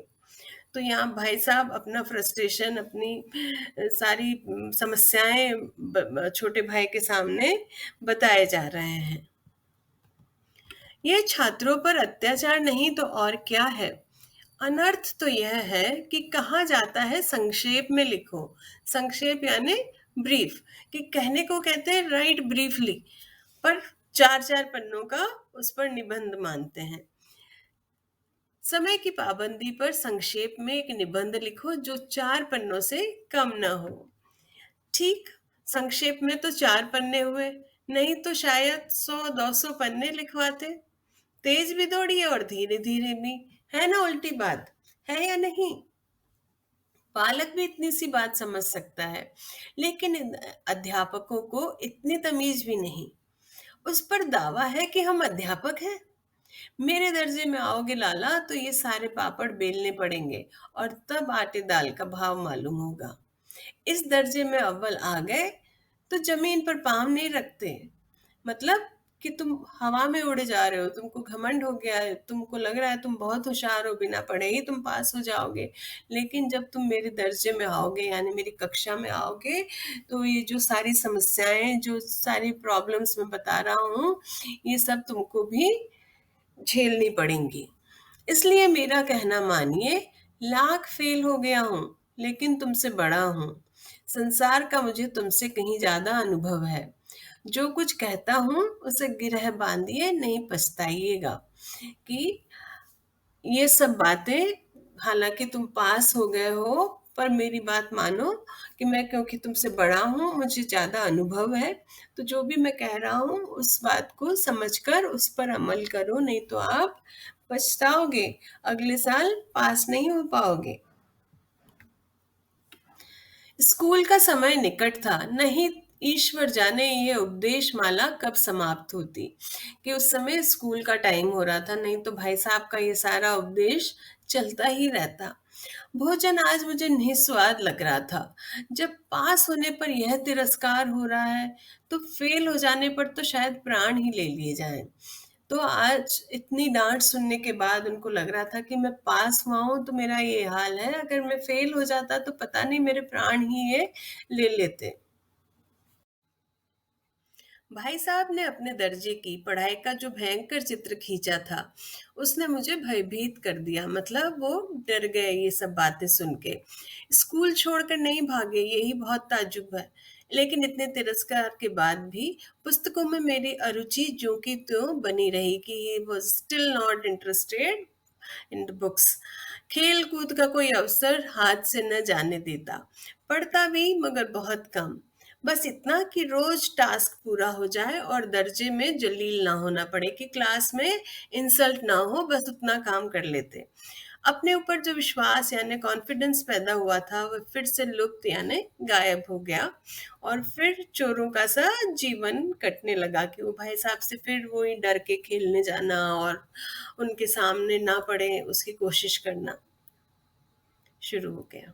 तो यहाँ भाई साहब अपना फ्रस्ट्रेशन, अपनी सारी समस्याएं छोटे भाई के सामने बताए जा रहे हैं। ये छात्रों पर अत्याचार नहीं तो और क्या है। अनर्थ तो यह है कि कहा जाता है संक्षेप में लिखो। संक्षेप यानी ब्रीफ, कि कहने को कहते हैं राइट ब्रीफली, पर 4 4 पन्नों का उस पर निबंध मानते हैं। समय की पाबंदी पर संक्षेप में एक निबंध लिखो जो 4 पन्नों से कम न हो। ठीक, संक्षेप में तो 4 पन्ने हुए, नहीं तो शायद 100 200 पन्ने लिखवाते। तेज भी दौड़िए और धीरे धीरे भी, है ना उल्टी बात, है या नहीं। बालक भी इतनी सी बात समझ सकता है, लेकिन इन अध्यापकों को इतनी तमीज भी नहीं। उस पर दावा है कि हम अध्यापक हैं। मेरे दर्जे में आओगे लाला तो ये सारे पापड़ बेलने पड़ेंगे और तब आटे दाल का भाव मालूम होगा। इस दर्जे में अव्वल आ गए तो जमीन पर पाँव नहीं रखते। मतलब कि तुम हवा में उड़े जा रहे हो, तुमको घमंड हो गया है, तुमको लग रहा है तुम बहुत होशियार हो, बिना पढ़े ही तुम पास हो जाओगे। लेकिन जब तुम मेरे दर्जे में आओगे, यानी मेरी कक्षा में आओगे, तो ये जो सारी समस्याएं, जो सारी प्रॉब्लम्स मैं बता रहा हूँ, ये सब तुमको भी झेलनी पड़ेंगी। इसलिए मेरा कहना मानिए, लाख फेल हो गया हूँ, लेकिन तुमसे बड़ा हूँ। संसार का मुझे तुमसे कहीं ज्यादा अनुभव है। जो कुछ कहता हूँ उसे गिरह बांधिए, नहीं पछताइएगा। कि ये सब बातें, हालांकि तुम पास हो गए हो, पर मेरी बात मानो कि मैं, क्योंकि तुमसे बड़ा हूँ, मुझे ज्यादा अनुभव है। तो जो भी मैं कह रहा हूँ उस बात को समझकर उस पर अमल करो, नहीं तो आप पछताओगे, अगले साल पास नहीं हो पाओगे। स्कूल का समय निकट था, नहीं ईश्वर जाने ये उपदेश माला कब समाप्त होती। कि उस समय स्कूल का टाइम हो रहा था, नहीं तो भाई साहब का ये सारा उपदेश चलता ही रहता। भोजन आज मुझे निस्वाद लग रहा था। जब पास होने पर यह तिरस्कार हो रहा है, तो फेल हो जाने पर तो शायद प्राण ही ले लिए जाएं। तो आज इतनी डांट सुनने के बाद उनको लग रहा था कि मैं पास हुआ हूं तो मेरा ये हाल है, अगर मैं फेल हो जाता तो पता नहीं मेरे प्राण ही ये ले लेते। भाई साहब ने अपने दर्जे की पढ़ाई का जो भयंकर चित्र खींचा था, उसने मुझे भयभीत कर दिया। मतलब वो डर गए ये सब बातें सुन के। स्कूल छोड़कर नहीं भागे, यही बहुत ताज्जुब है। लेकिन इतने तिरस्कार के बाद भी पुस्तकों में मेरी अरुचि जो की तो बनी रही, कि he was still not interested in the books. खेल कूद का कोई अवसर हाथ से न जाने देता। पढ़ता भी मगर बहुत कम। बस इतना कि रोज टास्क पूरा हो जाए और दर्जे में जलील ना होना पड़े, कि क्लास में इंसल्ट ना हो, बस उतना काम कर लेते। अपने ऊपर जो विश्वास यानी कॉन्फिडेंस पैदा हुआ था, वह फिर से लुप्त यानी गायब हो गया। और फिर चोरों का सा जीवन कटने लगा, कि वो भाई साहब से फिर वही डर के खेलने जाना और उनके सामने ना पड़े उसकी कोशिश करना शुरू हो गया।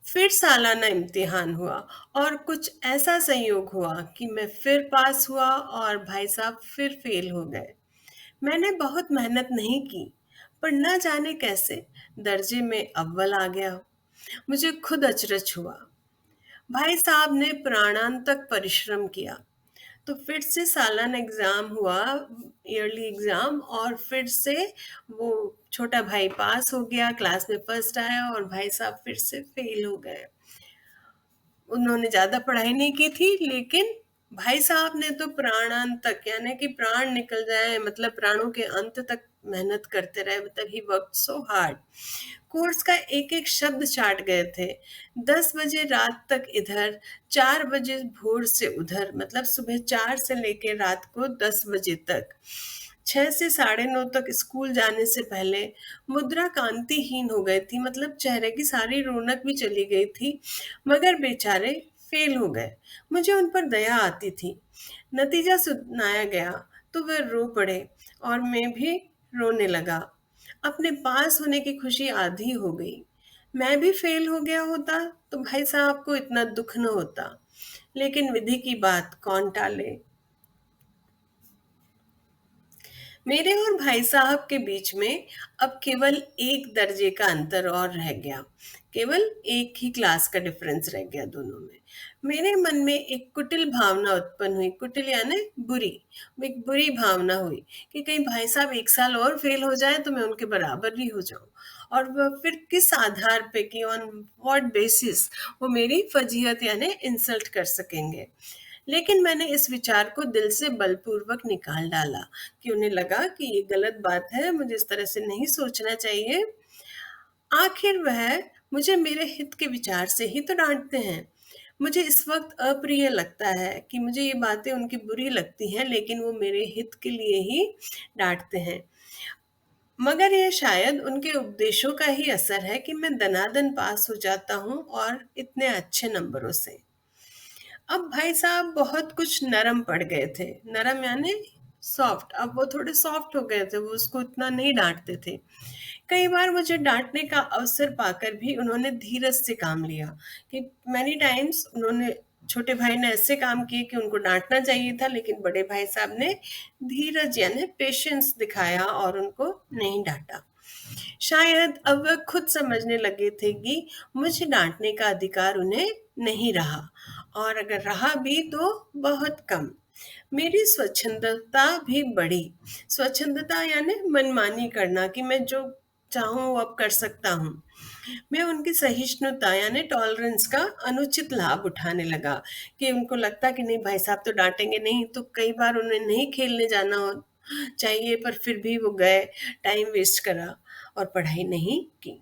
फिर सालाना इम्तिहान हुआ और कुछ ऐसा संयोग हुआ कि मैं फिर पास हुआ और भाई साहब फिर फेल हो गए। मैंने बहुत मेहनत नहीं की, पर न जाने कैसे दर्जे में अव्वल आ गया। मुझे खुद अचरज हुआ। भाई साहब ने प्राणांतक परिश्रम किया। तो फिर से सालाना एग्जाम हुआ, ईयरली एग्जाम, और फिर से वो छोटा भाई पास हो गया, क्लास में फर्स्ट आया, और भाई साहब फिर से फेल हो गए। उन्होंने ज्यादा पढ़ाई नहीं की थी, लेकिन भाई साहब ने तो प्राणांत तक, यानी कि प्राण निकल जाए, मतलब प्राणों के अंत तक मेहनत करते रहे। मतलब he worked so hard. Course का एक एक शब्द चाट गए थे। 10 बजे रात तक इधर, 4 बजे भोर से उधर, मतलब सुबह 4 से लेकर रात को 10 बजे तक। 6 से 9:30 तक स्कूल जाने से पहले मुद्रा कांतिहीन हो गई थी, मतलब चेहरे की सारी रौनक भी चली गई थी। मगर बेचारे फेल हो गए। मुझे उन पर दया आती थी। नतीजा सुनाया गया तो वे रो पड़े और मैं भी रोने लगा। अपने पास होने की खुशी आधी हो गई। मैं भी फेल हो गया होता तो भाई साहब को इतना दुख न होता। लेकिन विधि की बात कौन टाले। मेरे और भाई साहब के बीच में अब केवल एक दर्जे का अंतर और रह गया। केवल एक ही क्लास का डिफरेंस रह गया दोनों में। मेरे मन में एक कुटिल भावना उत्पन्न हुई। कुटिल यानी बुरी। एक बुरी भावना हुई कि कहीं भाई साहब एक साल और फेल हो जाए तो मैं उनके बराबर ही हो जाऊं। और वह फिर किस आधार पे, कि ऑन व्हाट बेसिस वो मेरी फजीहत यानी इंसल्ट कर सकेंगे। लेकिन मैंने इस विचार को दिल से बलपूर्वक निकाल डाला, कि उन्हें लगा कि ये गलत बात है, मुझे इस तरह से नहीं सोचना चाहिए। आखिर वह मुझे मेरे हित के विचार से ही तो डांटते हैं। मुझे इस वक्त अप्रिय लगता है कि मुझे ये बातें उनकी बुरी लगती हैं, लेकिन वो मेरे हित के लिए ही डांटते हैं। मगर ये शायद उनके उपदेशों का ही असर है कि मैं दनादन पास हो जाता हूँ और इतने अच्छे नंबरों से। अब भाई साहब बहुत कुछ नरम पड़ गए थे। नरम यानी सॉफ्ट। अब वो थोड़े सॉफ्ट हो गए थे, वो उसको इतना नहीं डांटते थे। कई बार मुझे डांटने का अवसर पाकर भी उन्होंने धीरज से काम लिया। कि मैनी टाइम्स उन्होंने, छोटे भाई ने ऐसे काम किए कि उनको डांटना चाहिए था, लेकिन बड़े भाई साहब ने धीरज यानी पेशेंस दिखाया और उनको नहीं डांटा। शायद अब वह खुद समझने लगे थे कि मुझे डांटने का अधिकार उन्हें नहीं रहा, और अगर रहा भी तो बहुत कम। मेरी स्वच्छंदता भी बढ़ी। स्वच्छंदता यानी मनमानी करना, कि मैं जो चाहूं वो अब कर सकता हूँ। मैं उनकी सहिष्णुता यानी टॉलरेंस का अनुचित लाभ उठाने लगा। कि उनको लगता कि नहीं भाई साहब तो डांटेंगे नहीं, तो कई बार उन्हें नहीं खेलने जाना चाहिए, पर फिर भी वो गए, टाइम वेस्ट करा और पढ़ाई नहीं की।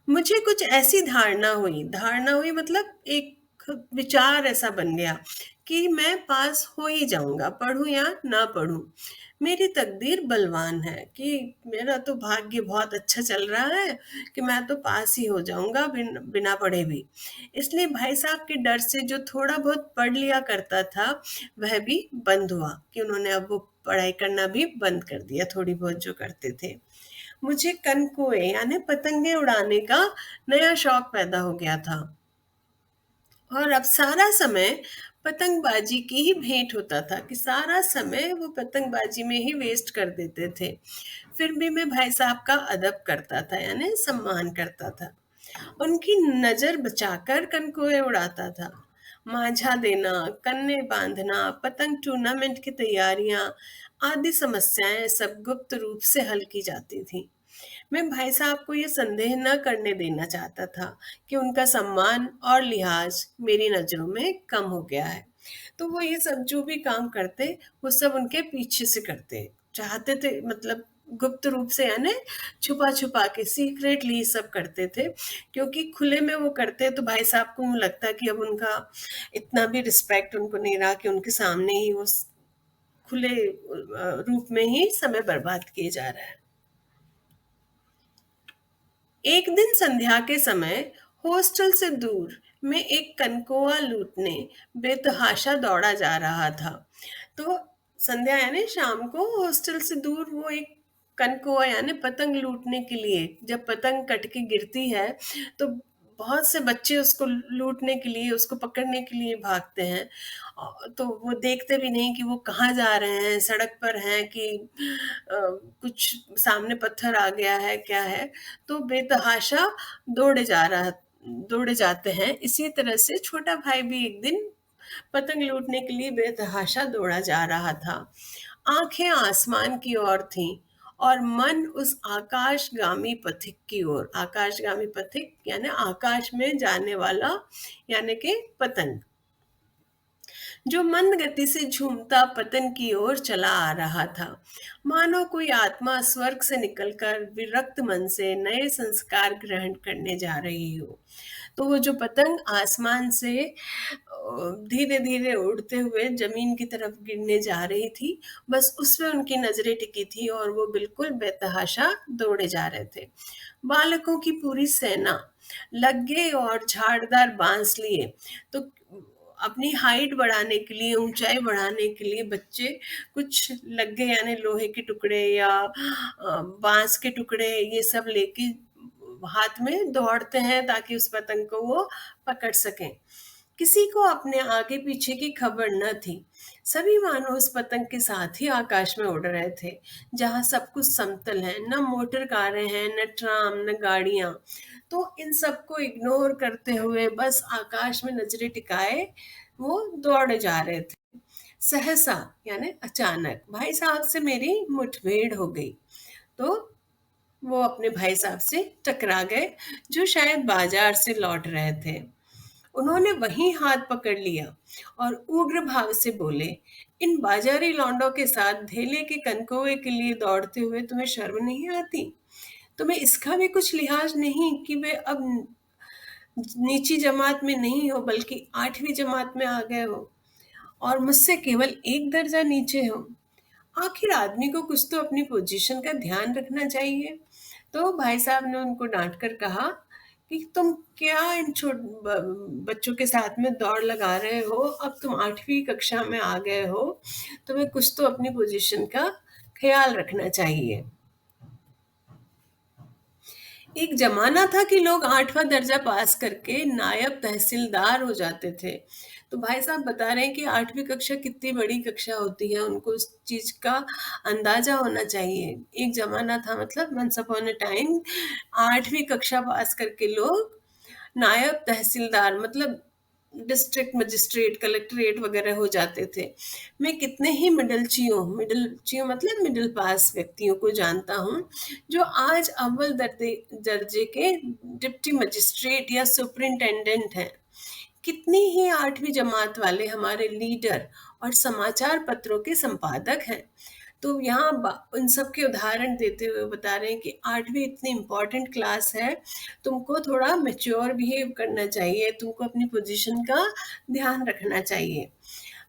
मुझे कुछ ऐसी धारणा हुई मतलब एक विचार ऐसा बन गया कि मैं पास हो ही जाऊंगा, पढूं या ना पढूं। मेरी तकदीर बलवान है, कि मेरा तो भाग्य बहुत अच्छा चल रहा है कि मैं तो पास ही हो जाऊंगा बिना पढ़े भी। इसलिए भाई साहब के डर से जो थोड़ा बहुत पढ़ लिया करता था वह भी बंद हुआ, कि उन्होंने अब वो पढ़ाई करना भी बंद कर दिया, थोड़ी बहुत जो करते थे। मुझे कनकोए यानी पतंगे उड़ाने का नया शौक पैदा हो गया था, और अब सारा समय पतंगबाजी की ही भेंट होता था। कि सारा समय वो पतंगबाजी में ही वेस्ट कर देते थे। फिर भी मैं भाई साहब का अदब करता था यानी सम्मान करता था। उनकी नजर बचाकर कनकोए उड़ाता था। मांझा देना, कन्ने बांधना, पतंग टूर्नामेंट की तैयारियां आदि समस्याएं सब गुप्त रूप से हल की जाती थी। मैं भाई साहब को ये संदेह न करने देना चाहता था कि उनका सम्मान और लिहाज मेरी नजरों में कम हो गया है। तो वो ये सब जो भी काम करते, वो सब उनके पीछे से करते चाहते थे, मतलब गुप्त रूप से यानी छुपा छुपा के सीक्रेटली सब करते थे। क्योंकि खुले में वो करते तो भाई साहब को लगता कि अब उनका इतना भी रिस्पेक्ट उनको नहीं रहा कि उनके सामने ही वो खुले रूप में ही समय बर्बाद किए जा रहा है। एक दिन संध्या के समय हॉस्टल से दूर मैं एक कनकोआ लूटने बेतहाशा दौड़ा जा रहा था। तो संध्या यानी शाम को हॉस्टल से दूर वो एक कनकोआ यानी पतंग लूटने के लिए, जब पतंग कट के गिरती है तो बहुत से बच्चे उसको लूटने के लिए, उसको पकड़ने के लिए भागते हैं। तो वो देखते भी नहीं कि वो कहाँ जा रहे हैं, सड़क पर हैं कि कुछ सामने पत्थर आ गया है, क्या है। तो बेतहाशा दौड़े जा रहा दौड़े जाते हैं। इसी तरह से छोटा भाई भी एक दिन पतंग लूटने के लिए बेतहाशा दौड़ा जा रहा था। आंखें आसमान की ओर थीं और मन उस आकाशगामी पथिक की ओर। आकाशगामी पथिक यानी आकाश में जाने वाला, यानी कि पतंग, जो मंद गति से झूमता पतन की ओर चला आ रहा था। मानो कोई आत्मा स्वर्ग से निकलकर विरक्त मन से नए संस्कार ग्रहण करने जा रही हो। तो वो जो पतंग आसमान से धीरे धीरे उड़ते हुए जमीन की तरफ गिरने जा रही थी, बस उसमें उनकी नजरें टिकी थी और वो बिल्कुल बेतहाशा दौड़े जा रहे थे। बालकों की पूरी सेना लग गए और झाड़दार बांस लिए। तो अपनी हाइट बढ़ाने के लिए, ऊंचाई बढ़ाने के लिए बच्चे कुछ लग गए, यानी लोहे के टुकड़े या बांस के टुकड़े ये सब लेके हाथ में दौड़ते हैं ताकि उस पतंग को वो पकड़ सकें। किसी को अपने आगे पीछे की खबर न थी। सभी मानो उस पतंग के साथ ही आकाश में उड़ रहे थे, जहां सब कुछ समतल है, न मोटर कारें हैं, न ट्राम, न गाड़ियां। तो इन सबको इग्नोर करते हुए बस आकाश में नजरें टिकाए वो दौड़े जा रहे थे। सहसा यानी अचानक भाई साहब से मेरी मुठभेड़ हो गई। तो वो अपने भाई साहब से टकरा गए, जो शायद बाजार से लौट रहे थे। उन्होंने वहीं हाथ पकड़ लिया और उग्र भाव से बोले, इन बाजारी लौंडों के साथ धेले के कनकोए के लिए दौड़ते हुए तुम्हें शर्म नहीं आती? तुम्हें इसका भी कुछ लिहाज नहीं कि वे अब नीची जमात में नहीं हो बल्कि 8वीं जमात में आ गए हो, और मुझसे केवल एक दर्जा नीचे हो। आखिर आदमी को कुछ तो अपनी पोजीशन का ध्यान रखना चाहिए। तो भाई साहब ने उनको डांट कर कहा कि तुम क्या इन बच्चों के साथ में दौड़ लगा रहे हो, अब तुम 8वीं कक्षा में आ गए हो, तुम्हें कुछ तो अपनी पोजीशन का ख्याल रखना चाहिए। एक ज़माना था कि लोग 8वाँ दर्जा पास करके नायब तहसीलदार हो जाते थे। तो भाई साहब बता रहे हैं कि 8वीं कक्षा कितनी बड़ी कक्षा होती है, उनको उस चीज़ का अंदाज़ा होना चाहिए। एक ज़माना था, मतलब वन्स अपॉन अ टाइम 8वीं कक्षा पास करके लोग नायब तहसीलदार, मतलब डिस्ट्रिक्ट मजिस्ट्रेट, कलेक्ट्रेट वगैरह हो जाते थे। मैं कितने ही मिडलचियों मतलब मिडिल पास व्यक्तियों को जानता हूँ जो आज अव्वल दर्जे के डिप्टी मजिस्ट्रेट या सुपरिंटेंडेंट हैं। कितनी ही 8वीं जमात वाले हमारे लीडर और समाचार पत्रों के संपादक हैं। तो यहाँ उन सब के उदाहरण देते हुए बता रहे हैं कि 8वीं इतनी इम्पोर्टेंट क्लास है, तुमको थोड़ा मैच्योर बिहेव करना चाहिए, तुमको अपनी पोजीशन का ध्यान रखना चाहिए।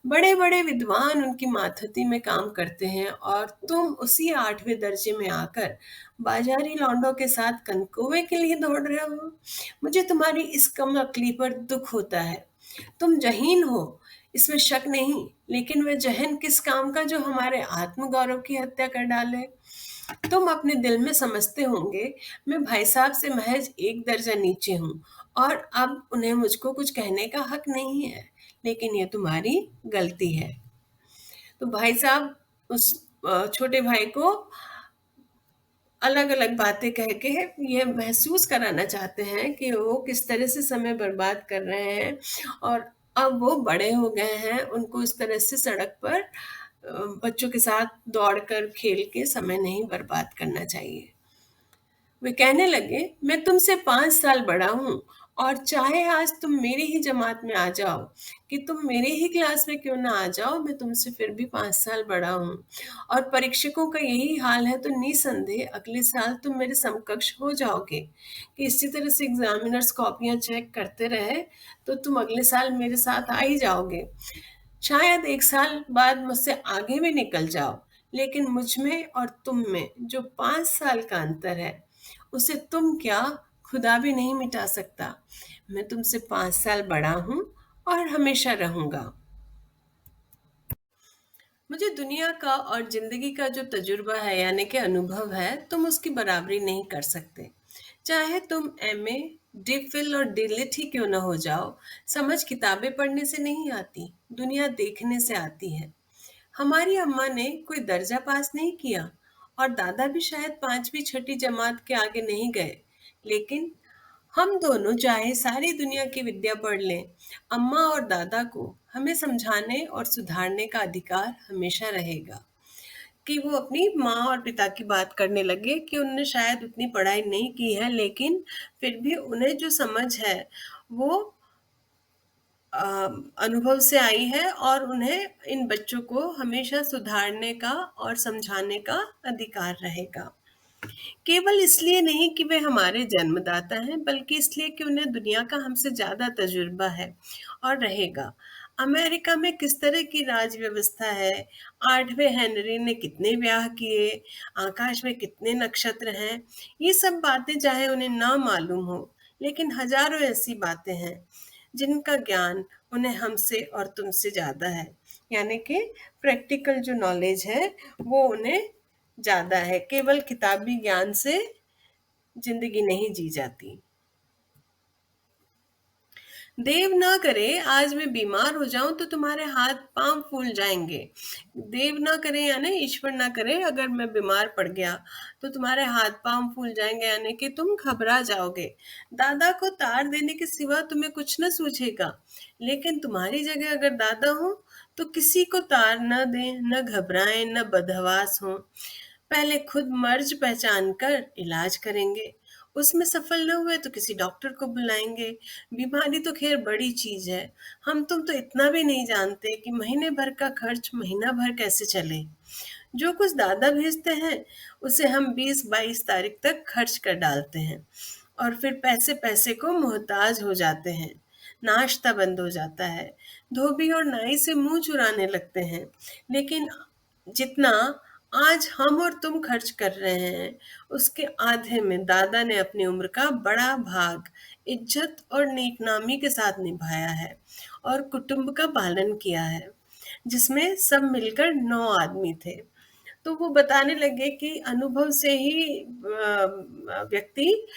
बड़े बड़े विद्वान उनकी मातहती में काम करते हैं और तुम उसी 8वें दर्जे में आकर बाजारी लौंडों के साथ कनकौवे के लिए दौड़ रहे हो। मुझे तुम्हारी इस कम अकली पर दुख होता है। तुम जहीन हो, इसमें शक नहीं, लेकिन वह जहन किस काम का जो हमारे आत्मगौरव की हत्या कर डाले। तुम अपने दिल में समझते होंगे मैं भाई साहब से महज एक दर्जा नीचे हूँ और अब उन्हें मुझको कुछ कहने का हक नहीं है, लेकिन ये तुम्हारी गलती है। तो भाई साहब उस छोटे भाई को अलग अलग बातें कह के ये महसूस कराना चाहते हैं कि वो किस तरह से समय बर्बाद कर रहे हैं और अब वो बड़े हो गए हैं, उनको इस तरह से सड़क पर बच्चों के साथ दौड़कर खेल के समय नहीं बर्बाद करना चाहिए। वे कहने लगे, मैं तुमसे 5 साल बड़ा हूँ और चाहे आज तुम मेरी ही जमात में आ जाओ, कि तुम मेरे ही क्लास में क्यों ना आ जाओ, मैं तुमसे फिर भी 5 साल बड़ा हूँ। और परीक्षकों का यही हाल है तो निसंदेह अगले साल तुम मेरे समकक्ष हो जाओगे। कि इसी तरह से एग्जामिनर्स कॉपियां चेक करते रहे तो तुम अगले साल मेरे साथ आ ही जाओगे। शायद 1 साल बाद मुझसे आगे भी निकल जाओ, लेकिन मुझ में और तुम में जो 5 साल का अंतर है, उसे तुम क्या, खुदा भी नहीं मिटा सकता। मैं तुमसे 5 साल बड़ा हूं और हमेशा रहूंगा। मुझे दुनिया का और जिंदगी का जो तजुर्बा है यानी कि अनुभव है, तुम उसकी बराबरी नहीं कर सकते। चाहे तुम एमए, डिफिल और डिलिट ही क्यों ना हो जाओ, समझ किताबें पढ़ने से नहीं आती, दुनिया देखने से आती है। हमारी अम्मा ने कोई दर्जा पास नहीं किया और दादा भी शायद 5वीं 6ठी जमात के आगे नहीं गए, लेकिन हम दोनों चाहे सारी दुनिया की विद्या पढ़ लें, अम्मा और दादा को हमें समझाने और सुधारने का अधिकार हमेशा रहेगा। कि वो अपनी माँ और पिता की बात करने लगे कि उन्होंने शायद उतनी पढ़ाई नहीं की है, लेकिन फिर भी उन्हें जो समझ है वो अ, अनुभव से आई है और उन्हें इन बच्चों को हमेशा सुधारने का और समझाने का अधिकार रहेगा। केवल इसलिए नहीं कि वे हमारे जन्मदाता हैं, बल्कि इसलिए कि उन्हें दुनिया का हमसे ज़्यादा तजुर्बा है और रहेगा। अमेरिका में किस तरह की राज व्यवस्था है, 8वें हेनरी ने कितने ब्याह किए, आकाश में कितने नक्षत्र हैं, ये सब बातें चाहे उन्हें ना मालूम हो, लेकिन हजारों ऐसी बातें हैं जिनका ज्ञान उन्हें हमसे और तुमसे ज़्यादा है। यानी कि प्रैक्टिकल जो नॉलेज है वो उन्हें ज़्यादा है। केवल किताबी ज्ञान से ज़िंदगी नहीं जी जाती। देव ना करे आज मैं बीमार हो जाऊं तो तुम्हारे हाथ पांव फूल जाएंगे। देव ना करे यानी ईश्वर ना करे, अगर मैं बीमार पड़ गया तो तुम्हारे हाथ पांव फूल जाएंगे, यानी कि तुम घबरा जाओगे। दादा को तार देने के सिवा तुम्हें कुछ न सूझेगा, लेकिन तुम्हारी जगह अगर दादा हो तो किसी को तार न दें, न घबराएं, न बदहवास हो। पहले खुद मर्ज पहचान कर इलाज करेंगे, उसमें सफल न हुए तो किसी डॉक्टर को बुलाएंगे। बीमारी तो खैर बड़ी चीज है, हम तुम तो इतना भी नहीं जानते कि महीने भर का खर्च महीना भर कैसे चले। जो कुछ दादा भेजते हैं उसे हम 20-22 तारीख तक खर्च कर डालते हैं और फिर पैसे पैसे को मोहताज हो जाते हैं। नाश्ता बंद हो जाता है, धोबी और नाई से मुंह चुराने लगते हैं। लेकिन जितना आज हम और तुम खर्च कर रहे हैं, उसके आधे में दादा ने अपनी उम्र का बड़ा भाग इज्जत और नेकनामी के साथ निभाया है और कुटुंब का पालन किया है, जिसमें सब मिलकर 9 आदमी थे। तो वो बताने लगे कि अनुभव से ही व्यक्ति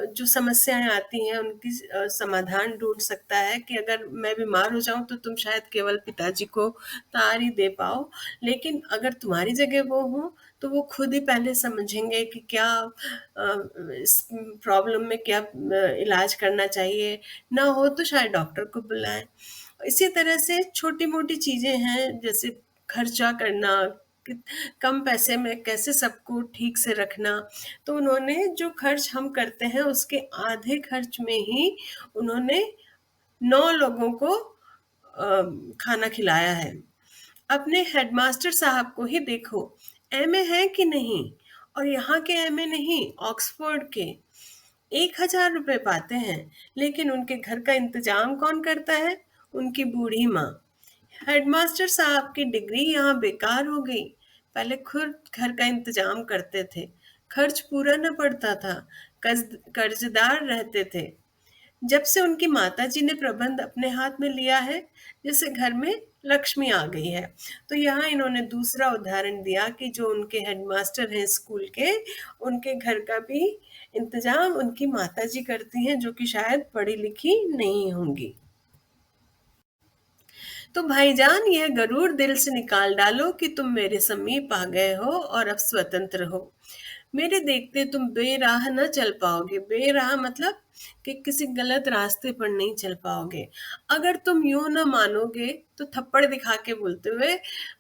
जो समस्याएं आती हैं उनकी समाधान ढूंढ सकता है। कि अगर मैं बीमार हो जाऊं तो तुम शायद केवल पिताजी को तार ही दे पाओ, लेकिन अगर तुम्हारी जगह वो हो तो वो खुद ही पहले समझेंगे कि क्या इस प्रॉब्लम में क्या इलाज करना चाहिए। ना हो तो शायद डॉक्टर को बुलाएं। इसी तरह से छोटी मोटी चीजें हैं, जैसे खर्चा करना, कि कम पैसे में कैसे सबको ठीक से रखना। तो उन्होंने जो खर्च हम करते हैं उसके आधे खर्च में ही उन्होंने 9 लोगों को खाना खिलाया है। अपने हेडमास्टर साहब को ही देखो, एमए है कि नहीं, और यहाँ के एमए नहीं, ऑक्सफोर्ड के। 1,000 रुपए पाते हैं, लेकिन उनके घर का इंतजाम कौन करता है? उनकी बूढ़ी माँ। हेडमास्टर साहब की डिग्री यहाँ बेकार हो गई। पहले खुद घर का इंतजाम करते थे, खर्च पूरा न पड़ता था, कर्जदार रहते थे। जब से उनकी माताजी ने प्रबंध अपने हाथ में लिया है, जैसे घर में लक्ष्मी आ गई है। तो यहाँ इन्होंने दूसरा उदाहरण दिया कि जो उनके हेडमास्टर हैं स्कूल के, उनके घर का भी इंतजाम उनकी माताजी करती हैं, जो कि शायद पढ़ी लिखी नहीं होंगी। तो भाईजान, यह गरूर दिल से निकाल डालो कि तुम मेरे समीप आ गए हो और अब स्वतंत्र हो। मेरे देखते तुम बेराह न चल पाओगे। बेराह मतलब कि किसी गलत रास्ते पर नहीं चल पाओगे। अगर तुम यूं न मानोगे तो थप्पड़ दिखा के बोलते हुए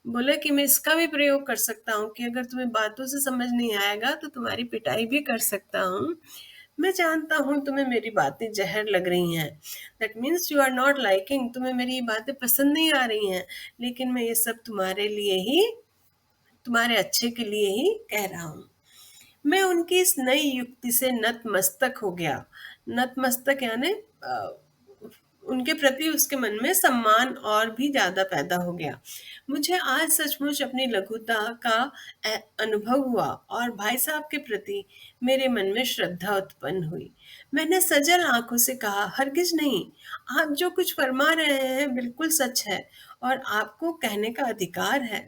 बोले कि मैं इसका भी प्रयोग कर सकता हूँ कि अगर तुम्हें बातों से समझ नहीं आएगा तो तुम्हारी पिटाई भी कर सकता हूँ। मैं जानता हूँ तुम्हें मेरी बातें जहर लग रही हैं। That means you are not liking, तुम्हें मेरी ये बातें पसंद नहीं आ रही हैं, लेकिन मैं ये सब तुम्हारे लिए ही, तुम्हारे अच्छे के लिए ही कह रहा हूँ। मैं उनकी इस नई युक्ति से नतमस्तक हो गया। नतमस्तक यानी उनके प्रति उसके मन में सम्मान और भी ज्यादा पैदा हो गया। मुझे आज सचमुच अपनी लघुता का अनुभव हुआ और भाई साहब के प्रति मेरे मन में श्रद्धा उत्पन्न हुई। मैंने सजल आंखों से कहा, हरगिज नहीं, आप जो कुछ फरमा रहे हैं बिल्कुल सच है और आपको कहने का अधिकार है।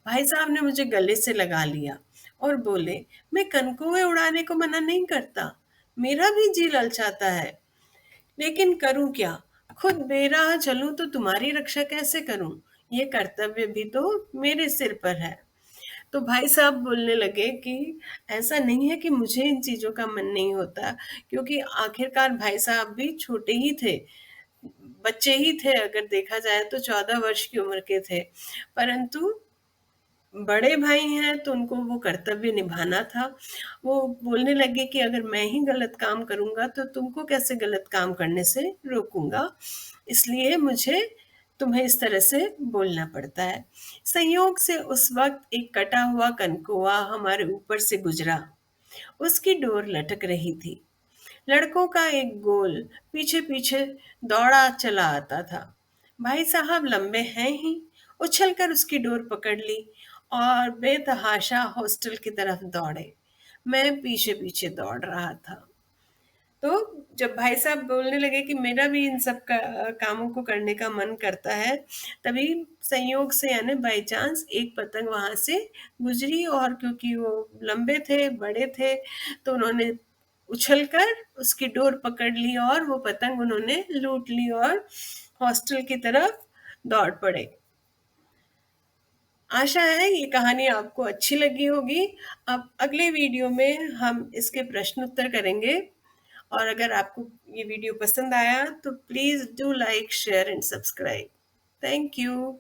भाई साहब ने मुझे गले से लगा लिया और बोले, मैं कनकुए उड़ाने को मना नहीं करता, मेरा भी जी ललचाता है, लेकिन करूं क्या? खुद बेराह चलूं तो तुम्हारी रक्षा कैसे करूं? ये कर्तव्य भी तो मेरे सिर पर है। तो भाई साहब बोलने लगे कि ऐसा नहीं है कि मुझे इन चीजों का मन नहीं होता, क्योंकि आखिरकार भाई साहब भी छोटे ही थे, बच्चे ही थे, अगर देखा जाए तो 14 वर्ष की उम्र के थे। परंतु बड़े भाई हैं तो उनको वो कर्तव्य निभाना था। वो बोलने लगे कि अगर मैं ही गलत काम करूंगा तो तुमको कैसे गलत काम करने से रोकूंगा, इसलिए मुझे तुम्हें इस तरह से बोलना पड़ता है। संयोग से उस वक्त एक कटा हुआ कनकोआ हमारे ऊपर से गुजरा। उसकी डोर लटक रही थी। लड़कों का एक गोल पीछे पीछे दौड़ा चला आता था। भाई साहब लंबे हैं ही, उछलकर उसकी डोर पकड़ ली और बेतहाशा हॉस्टल की तरफ दौड़े। मैं पीछे पीछे दौड़ रहा था। तो जब भाई साहब बोलने लगे कि मेरा भी इन सब कामों को करने का मन करता है, तभी संयोग से यानी बाई चांस एक पतंग वहां से गुजरी, और क्योंकि वो लंबे थे, बड़े थे, तो उन्होंने उछलकर उसकी डोर पकड़ ली और वो पतंग उन्होंने लूट ली और हॉस्टल की तरफ दौड़ पड़े। आशा है ये कहानी आपको अच्छी लगी होगी। अब अगले वीडियो में हम इसके प्रश्न उत्तर करेंगे। और अगर आपको ये वीडियो पसंद आया तो please do like, share and subscribe. Thank you.